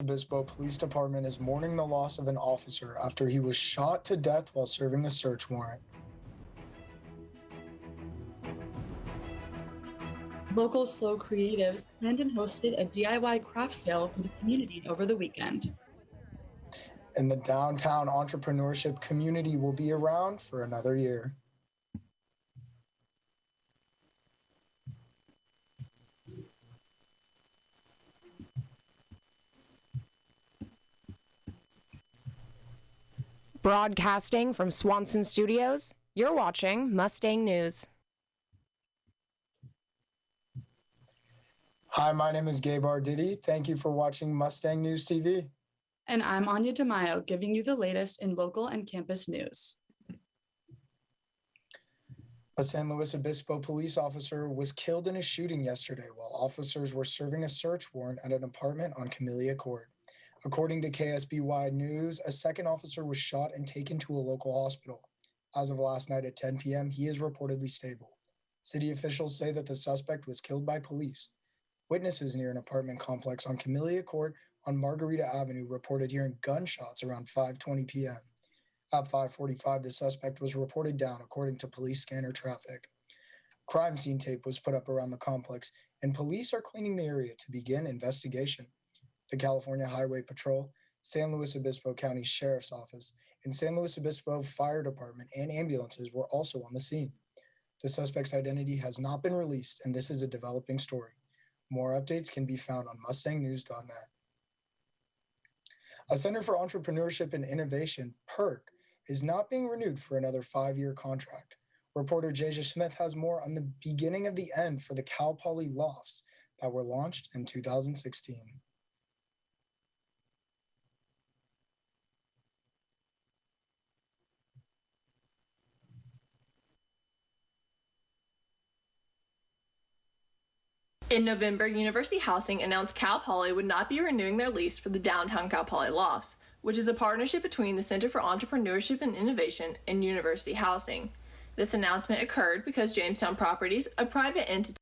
Obispo Police Department is mourning the loss of an officer after he was shot to death while serving a search warrant. Local SLO creatives planned and hosted a DIY craft sale for the community over the weekend. And the downtown entrepreneurship community will be around for another year. Broadcasting from Swanson Studios, you're watching Mustang News. Hi, my name is Gabe Arditi. Thank you for watching Mustang News TV. And I'm Anya DeMaio, giving you the latest in local and campus news. A San Luis Obispo police officer was killed in a shooting yesterday while officers were serving a search warrant at an apartment on Camellia Court. According to KSBY News, a second officer was shot and taken to a local hospital. As of last night at 10 p.m., he is reportedly stable. City officials say that the suspect was killed by police. Witnesses near an apartment complex on Camellia Court on Margarita Avenue reported hearing gunshots around 5:20 p.m. At 5:45, the suspect was reported down, according to police scanner traffic. Crime scene tape was put up around the complex, and police are cleaning the area to begin investigation. The California Highway Patrol, San Luis Obispo County Sheriff's Office, and San Luis Obispo Fire Department and ambulances were also on the scene. The suspect's identity has not been released, and this is a developing story. More updates can be found on mustangnews.net. A Center for Entrepreneurship and Innovation, PERC, is not being renewed for another 5-year contract. Reporter Jaja Smith has more on the beginning of the end for the Cal Poly lofts that were launched in 2016. In November, University Housing announced Cal Poly would not be renewing their lease for the downtown Cal Poly lofts, which is a partnership between the Center for Entrepreneurship and Innovation and University Housing. This announcement occurred because Jamestown Properties, a private entity,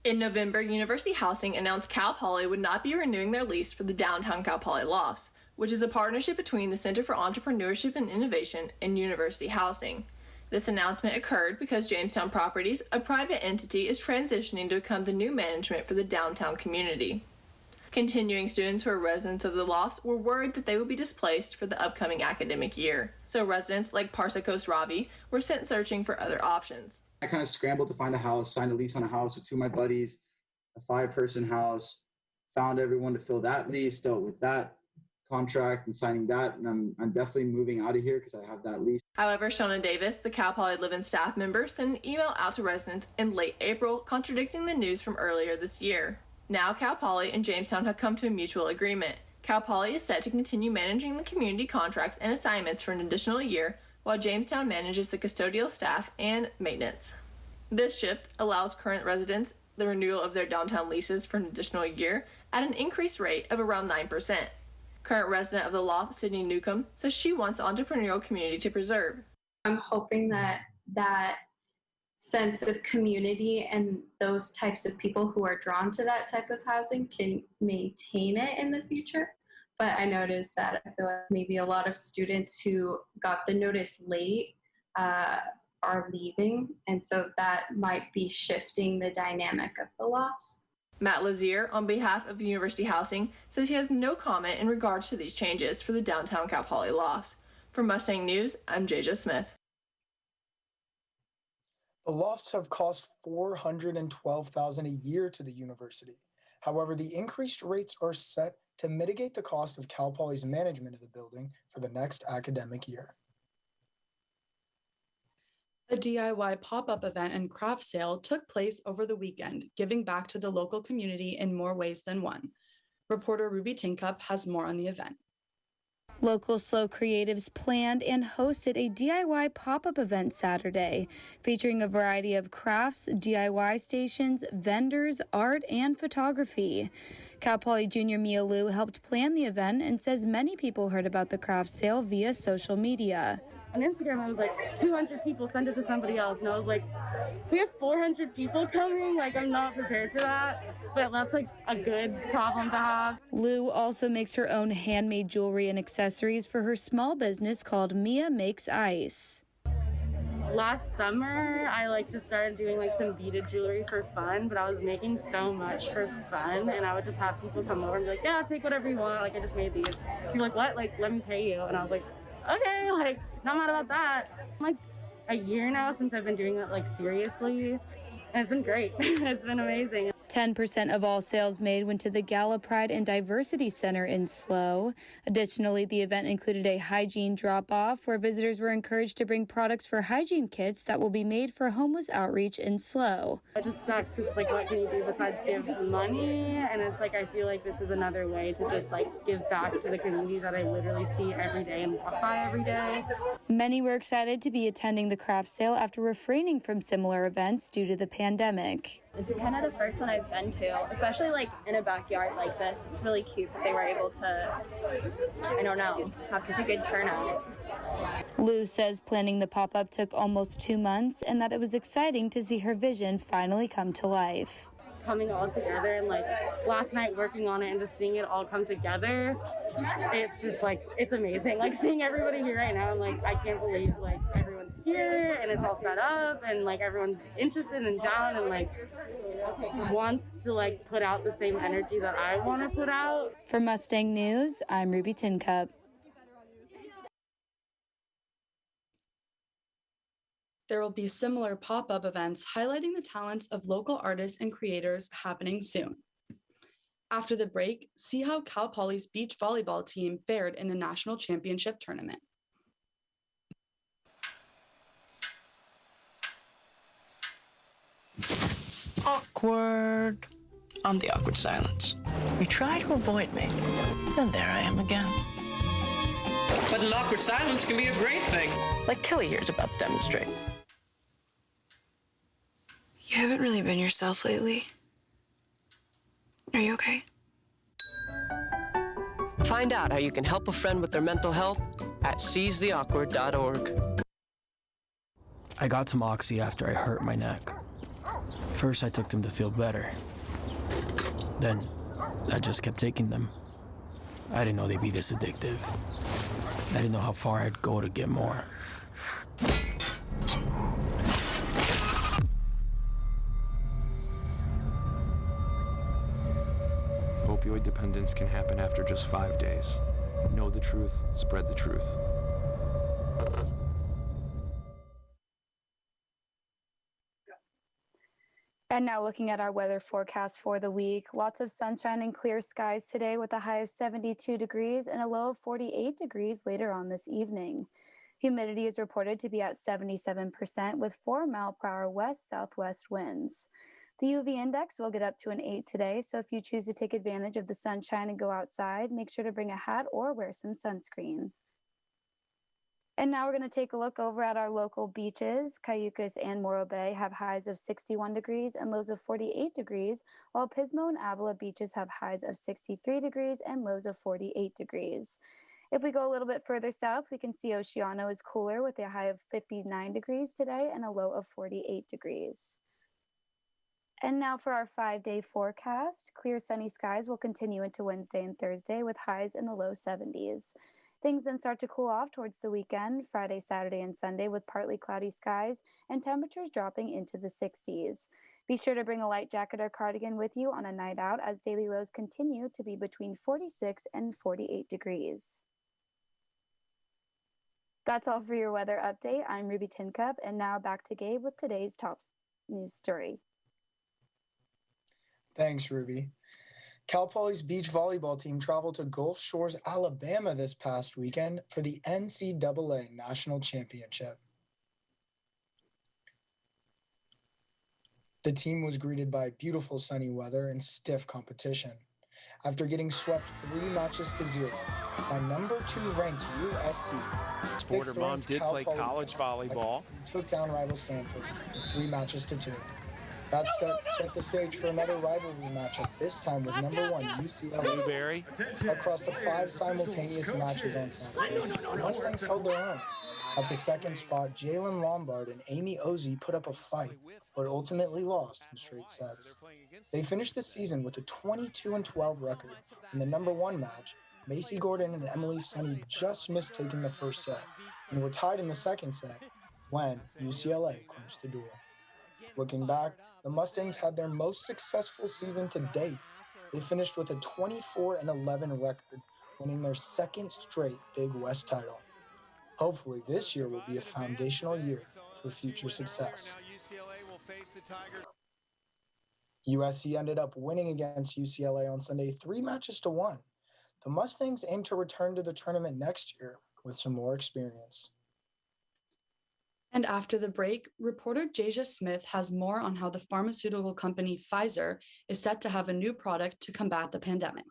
In November, University Housing announced Cal Poly would not be renewing their lease for the downtown Cal Poly lofts, which is a partnership between the Center for Entrepreneurship and Innovation and University Housing. This announcement occurred because Jamestown Properties, a private entity, is transitioning to become the new management for the downtown community. Continuing students who are residents of the lofts were worried that they would be displaced for the upcoming academic year, so residents like Parsakos Ravi were sent searching for other options. I kind of scrambled to find a house, signed a lease on a house with 2 of my buddies, a 5-person house, found everyone to fill that lease, dealt with that contract and signing that, and I'm definitely moving out of here because I have that lease. However, Shona Davis, the Cal Poly Live-In staff member, sent an email out to residents in late April contradicting the news from earlier this year. Now Cal Poly and Jamestown have come to a mutual agreement. Cal Poly is set to continue managing the community contracts and assignments for an additional year, while Jamestown manages the custodial staff and maintenance. This shift allows current residents the renewal of their downtown leases for an additional year at an increased rate of around 9%. Current resident of the loft, Sydney Newcomb, says she wants the entrepreneurial community to preserve. I'm hoping that sense of community and those types of people who are drawn to that type of housing can maintain it in the future. But I noticed that I feel like maybe a lot of students who got the notice late are leaving, and so that might be shifting the dynamic of the lofts. Matt Lazier, on behalf of University Housing, says he has no comment in regards to these changes for the downtown Cal Poly lofts. For Mustang News, I'm Jaja Smith. The lofts have cost $412,000 a year to the university. However, the increased rates are set to mitigate the cost of Cal Poly's management of the building for the next academic year. A DIY pop-up event and craft sale took place over the weekend, giving back to the local community in more ways than one. Reporter Ruby Tincup has more on the event. Local SLO creatives planned and hosted a DIY pop-up event Saturday, featuring a variety of crafts, DIY stations, vendors, art, and photography. Cal Poly Junior Mia Liu helped plan the event and says many people heard about the craft sale via social media. on Instagram, it was like 200 people, send it to somebody else. And I was like, we have 400 people coming? Like, I'm not prepared for that. But that's like a good problem to have. Lou also makes her own handmade jewelry and accessories for her small business called Mia Makes Ice. Last summer, I just started doing like some beaded jewelry for fun, but I was making so much for fun, and I would just have people come over and be like, yeah, take whatever you want. Like, I just made these. You're like, what? Like, let me pay you. And I was like, okay, like, not mad about that. Like a year now since I've been doing that like seriously, and it's been great. It's been amazing. 10% of all sales made went to the Gala Pride and Diversity Center in SLO. Additionally, the event included a hygiene drop-off where visitors were encouraged to bring products for hygiene kits that will be made for homeless outreach in SLO. It just sucks because it's like, what can you do besides give money? And it's like, I feel like this is another way to just like give back to the community that I literally see every day and walk by every day. Many were excited to be attending the craft sale after refraining from similar events due to the pandemic. This is kind of the first one I've been to, especially like in a backyard like this. It's really cute that they were able to, I don't know, have such a good turnout. Lou says planning the pop-up took almost 2 months and that it was exciting to see her vision finally come to life. Coming all together and like last night working on it and just seeing it all come together, it's just like, it's amazing. Like seeing everybody here right now, and like I can't believe like everyone's here and it's all set up and like everyone's interested and down and like wants to like put out the same energy that I want to put out. For Mustang News, I'm Ruby Tincup. There will be similar pop-up events highlighting the talents of local artists and creators happening soon. After the break, see how Cal Poly's beach volleyball team fared in the national championship tournament. Awkward. I'm the awkward silence. You try to avoid me, then there I am again. But an awkward silence can be a great thing. Like Kelly here is about to demonstrate. You haven't really been yourself lately. Are you okay? Find out how you can help a friend with their mental health at seizetheawkward.org. I got some Oxy after I hurt my neck. First, I took them to feel better. Then, I just kept taking them. I didn't know they'd be this addictive. I didn't know how far I'd go to get more. Opioid dependence can happen after just 5 days. Know the truth, spread the truth. And now looking at our weather forecast for the week, lots of sunshine and clear skies today with a high of 72 degrees and a low of 48 degrees later on this evening. Humidity is reported to be at 77% with 4-mile-per-hour west-southwest winds. The UV index will get up to an 8 today, so if you choose to take advantage of the sunshine and go outside, make sure to bring a hat or wear some sunscreen. And now we're going to take a look over at our local beaches. Cayucos and Morro Bay have highs of 61 degrees and lows of 48 degrees, while Pismo and Avila beaches have highs of 63 degrees and lows of 48 degrees. If we go a little bit further south, we can see Oceano is cooler with a high of 59 degrees today and a low of 48 degrees. And now for our 5-day forecast. Clear sunny skies will continue into Wednesday and Thursday with highs in the low 70s. Things then start to cool off towards the weekend, Friday, Saturday, and Sunday with partly cloudy skies and temperatures dropping into the 60s. Be sure to bring a light jacket or cardigan with you on a night out as daily lows continue to be between 46 and 48 degrees. That's all for your weather update. I'm Ruby Tincup, and now back to Gabe with today's top news story. Thanks, Ruby. Cal Poly's beach volleyball team traveled to Gulf Shores, Alabama this past weekend for the NCAA National Championship. The team was greeted by beautiful sunny weather and stiff competition. After getting swept 3 matches to 0 by number 2 ranked USC, Porter Mom did play college volleyball. Took down rival Stanford 3 matches to 2. That set the stage for another rivalry matchup, this time with number 1 UCLA. Blueberry. Across the 5 simultaneous matches on Saturday, the Mustangs held their own. At the second spot, Jalen Lombard and Amy Ozy put up a fight, but ultimately lost in straight sets. They finished the season with a 22-12 record. In the number one match, Macy Gordon and Emily Sunny just missed taking the first set and were tied in the second set when UCLA clinched the duel. Looking back, the Mustangs had their most successful season to date. They finished with a 24-11 record, winning their second straight Big West title. Hopefully this year will be a foundational year for future success. USC ended up winning against UCLA on Sunday 3-1. The Mustangs aim to return to the tournament next year with some more experience. And after the break, reporter Jasia Smith has more on how the pharmaceutical company Pfizer is set to have a new product to combat the pandemic.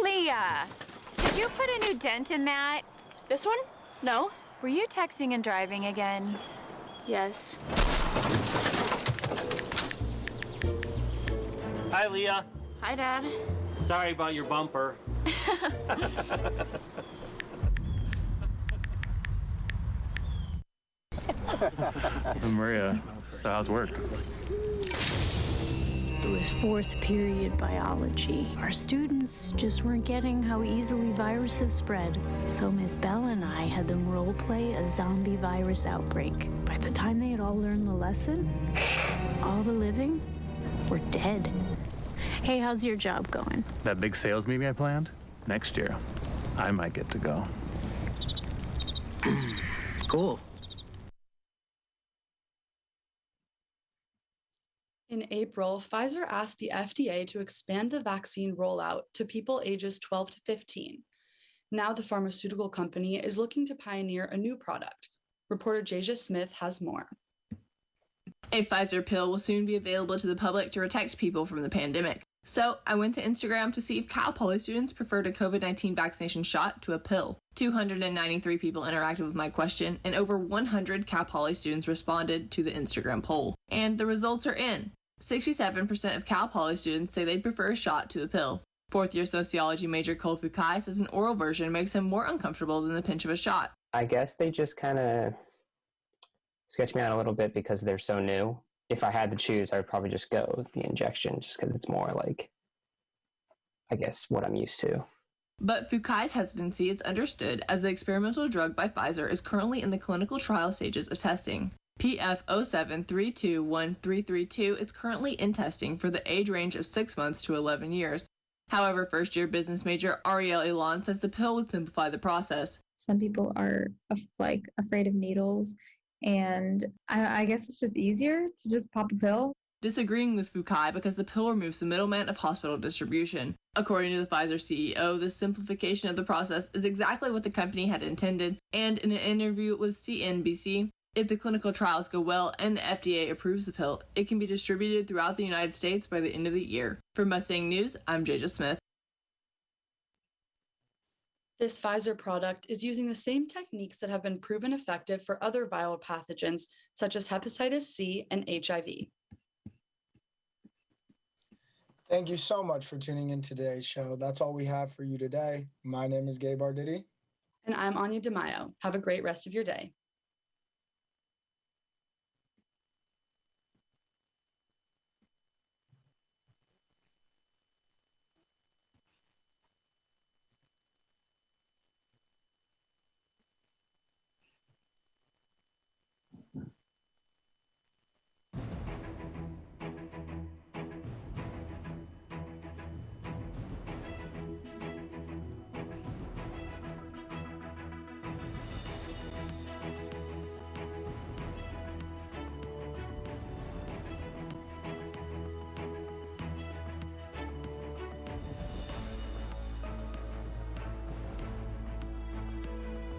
Leah, did you put a new dent in that? This one? No. Were you texting and driving again? Yes. Hi, Leah. Hi, Dad. Sorry about your bumper. Maria, so how's work? It was fourth period biology. Our students just weren't getting how easily viruses spread. So Miss Bell and I had them role play a zombie virus outbreak. By the time they had all learned the lesson, all the living were dead. Hey, how's your job going? That big sales meeting I planned? Next year, I might get to go. Cool. In April, Pfizer asked the FDA to expand the vaccine rollout to people ages 12 to 15. Now the pharmaceutical company is looking to pioneer a new product. Reporter Jasia Smith has more. A Pfizer pill will soon be available to the public to protect people from the pandemic. So I went to Instagram to see if Cal Poly students preferred a COVID-19 vaccination shot to a pill. 293 people interacted with my question, and over 100 Cal Poly students responded to the Instagram poll. And the results are in. 67% of Cal Poly students say they'd prefer a shot to a pill. Fourth-year sociology major Cole Fukai says an oral version makes him more uncomfortable than the pinch of a shot. I guess they just kind of sketch me out a little bit because they're so new. If I had to choose, I would probably just go with the injection just because it's more like, I guess, what I'm used to. But Fukai's hesitancy is understood as the experimental drug by Pfizer is currently in the clinical trial stages of testing. PF07321332 is currently in testing for the age range of 6 months to 11 years. However, first-year business major Ariel Elan says the pill would simplify the process. Some people are afraid of needles, and I guess it's just easier to just pop a pill. Disagreeing with Fukai because the pill removes the middleman of hospital distribution. According to the Pfizer CEO, the simplification of the process is exactly what the company had intended, and in an interview with CNBC, if the clinical trials go well and the FDA approves the pill, it can be distributed throughout the United States by the end of the year. For Mustang News, I'm Jasia Smith. This Pfizer product is using the same techniques that have been proven effective for other viral pathogens such as hepatitis C and HIV. Thank you so much for tuning in to today's show. That's all we have for you today. My name is Gabe Arditi. And I'm Anya DeMaio. Have a great rest of your day.